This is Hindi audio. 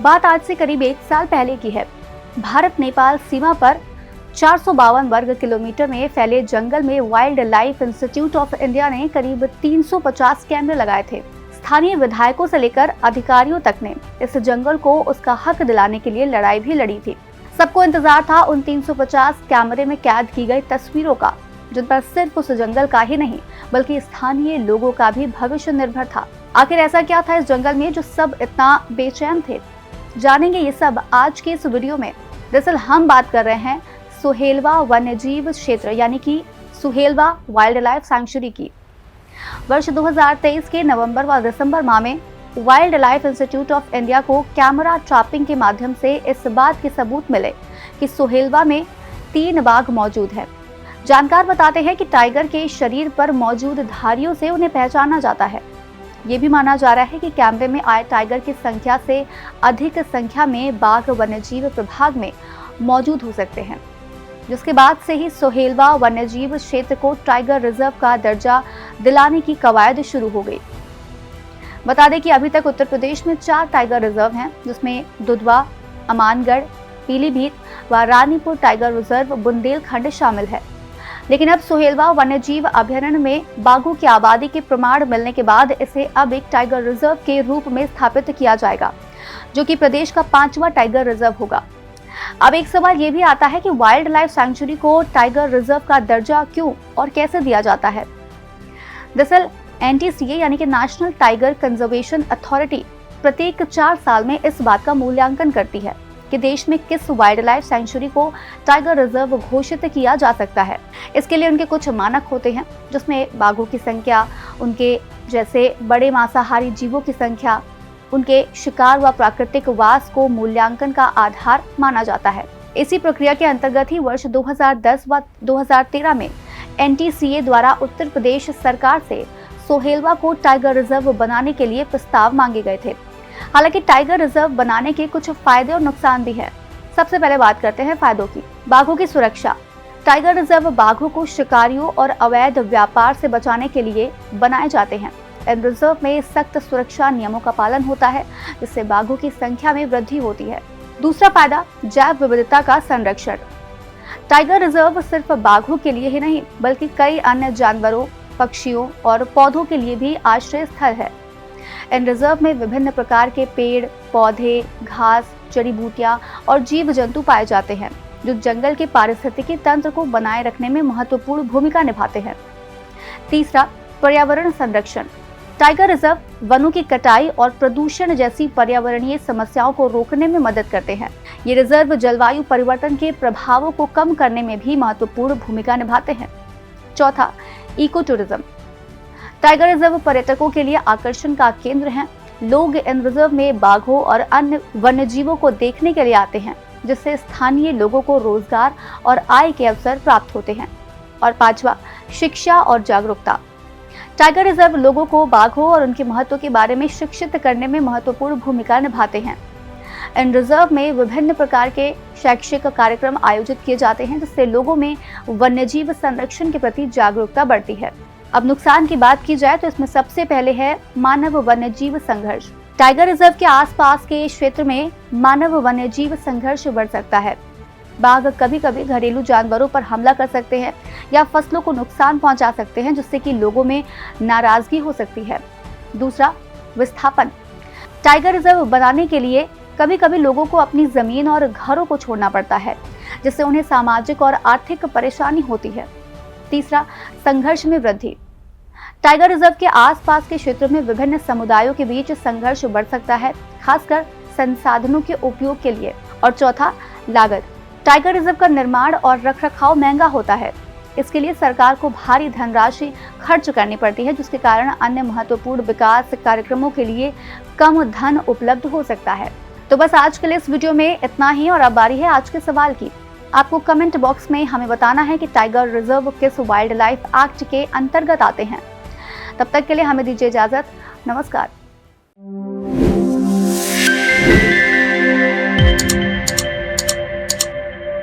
बात आज से करीब 1 साल पहले की है। भारत नेपाल सीमा पर 452 वर्ग किलोमीटर में फैले जंगल में wild life institute of India ने करीब 350 कैमरे लगाए थे। स्थानीय विधायकों से लेकर अधिकारियों तक ने इस जंगल को उसका हक दिलाने के लिए लड़ाई भी लड़ी थी। सबको इंतजार था उन 350 कैमरे में कैद की गई तस्वीरों का, जिन पर सिर्फ उस जंगल का ही नहीं बल्कि स्थानीय लोगों का भी भविष्य निर्भर था। आखिर ऐसा क्या था इस जंगल में जो सब इतना बेचैन थे? जानेंगे ये सब आज के इस वीडियो में। दरअसल हम बात कर रहे हैं सोहेलवा वन्यजीव क्षेत्र यानी कि सोहेलवा वाइल्ड लाइफ सैंक्चुरी की। वर्ष 2023 के नवंबर व दिसंबर माह में wild life institute of India को कैमरा ट्रैपिंग के माध्यम से इस बात के सबूत मिले कि सोहेलवा में 3 बाघ मौजूद हैं। जानकार बताते हैं कि टाइगर के शरीर पर मौजूद धारियों से उन्हें पहचाना जाता है। ये भी माना जा रहा है कि कैमरे में आए टाइगर की संख्या से अधिक संख्या में बाघ वन्यजीव प्रभाग में मौजूद हो सकते हैं, जिसके बाद से ही सोहेलवा वन्यजीव क्षेत्र को टाइगर रिजर्व का दर्जा दिलाने की कवायद शुरू हो गई। बता दें कि अभी तक उत्तर प्रदेश में 4 टाइगर रिजर्व हैं, जिसमें दुधवा, अमानगढ़, पीलीभीत व रानीपुर टाइगर रिजर्व बुंदेलखंड शामिल है। लेकिन अब सोहेलवा वन्यजीव अभयारण्य में बाघों की आबादी के प्रमाण मिलने के बाद इसे अब एक टाइगर रिजर्व के रूप में स्थापित किया जाएगा, जो कि प्रदेश का 5वां टाइगर रिजर्व होगा। अब एक सवाल ये भी आता है कि वाइल्ड लाइफ सैंक्चुरी को टाइगर रिजर्व का दर्जा क्यों और कैसे दिया जाता है? दरअसल NTCA यानी कि नेशनल टाइगर कंजर्वेशन अथॉरिटी प्रत्येक 4 साल में इस बात का मूल्यांकन करती है कि देश में किस वाइल्ड लाइफ सैंक्चुरी को टाइगर रिजर्व घोषित किया जा सकता है। इसके लिए उनके कुछ मानक होते हैं, जिसमें बाघों की संख्या, उनके जैसे बड़े मांसाहारी जीवों की संख्या, उनके शिकार व प्राकृतिक वास को मूल्यांकन का आधार माना जाता है। इसी प्रक्रिया के अंतर्गत ही वर्ष 2010 व 2013 में NTCA द्वारा उत्तर प्रदेश सरकार से सोहेलवा को टाइगर रिजर्व बनाने के लिए प्रस्ताव मांगे गए थे। हालांकि टाइगर रिजर्व बनाने के कुछ फायदे और नुकसान भी हैं। सबसे पहले बात करते हैं फायदों की। बाघों की सुरक्षा। टाइगर रिजर्व बाघों को शिकारियों और अवैध व्यापार से बचाने के लिए बनाए जाते हैं। इन रिजर्व में सख्त सुरक्षा नियमों का पालन होता है, जिससे बाघों की संख्या में वृद्धि होती है। दूसरा फायदा, जैव विविधता का संरक्षण। टाइगर रिजर्व सिर्फ बाघों के लिए ही नहीं बल्कि कई अन्य जानवरों, पक्षियों और पौधों के लिए भी आश्रय स्थल है। इन रिजर्व में विभिन्न प्रकार के पेड़, पौधे, घास, जड़ी बूटियां और जीव जंतु पाए जाते हैं, जो जंगल के पारिस्थितिकी तंत्र को बनाए रखने में महत्वपूर्ण भूमिका निभाते हैं। तीसरा, पर्यावरण संरक्षण। टाइगर रिजर्व वनों की कटाई और प्रदूषण जैसी पर्यावरणीय समस्याओं को रोकने में मदद करते हैं। ये रिजर्व जलवायु परिवर्तन के प्रभावों को कम करने में भी महत्वपूर्ण भूमिका निभाते हैं। चौथा, इको टूरिज्म। टाइगर रिजर्व पर्यटकों के लिए आकर्षण का केंद्र है। लोग इन रिजर्व में बाघों और अन्य वन्यजीवों को देखने के लिए आते हैं, जिससे स्थानीय लोगों को रोजगार और आय के अवसर प्राप्त होते हैं। और पांचवा, शिक्षा और जागरूकता। टाइगर रिजर्व लोगों को बाघों और उनके महत्व के बारे में शिक्षित करने में महत्वपूर्ण भूमिका निभाते हैं। इन रिजर्व में विभिन्न प्रकार के शैक्षिक कार्यक्रम आयोजित किए जाते हैं, जिससे लोगों में वन्यजीव संरक्षण के प्रति जागरूकता बढ़ती है। अब नुकसान की बात की जाए तो इसमें सबसे पहले है मानव वन्यजीव संघर्ष। टाइगर रिजर्व के आसपास के क्षेत्र में मानव वन्यजीव संघर्ष बढ़ सकता है। बाघ कभी कभी घरेलू जानवरों पर हमला कर सकते हैं या फसलों को नुकसान पहुंचा सकते हैं, जिससे कि लोगों में नाराजगी हो सकती है। दूसरा, विस्थापन। टाइगर रिजर्व बनाने के लिए कभी कभी लोगों को अपनी जमीन और घरों को छोड़ना पड़ता है, जिससे उन्हें सामाजिक और आर्थिक परेशानी होती है। तीसरा, संघर्ष में वृद्धि। टाइगर रिजर्व के आसपास के क्षेत्र में विभिन्न समुदायों के बीच संघर्ष बढ़ सकता है, खासकर संसाधनों के उपयोग के लिए। और चौथा, लागत। टाइगर रिजर्व का निर्माण और रखरखाव महंगा होता है। इसके लिए सरकार को भारी धनराशि खर्च करनी पड़ती है, जिसके कारण अन्य महत्वपूर्ण विकास कार्यक्रमों के लिए कम धन उपलब्ध हो सकता है। तो बस आज के लिए इस वीडियो में इतना ही। और अब बारी है आज के सवाल की। आपको कमेंट बॉक्स में हमें बताना है कि टाइगर रिजर्व किस वाइल्ड लाइफ एक्ट के अंतर्गत आते हैं। तब तक के लिए हमें दीजिए इजाजत। नमस्कार।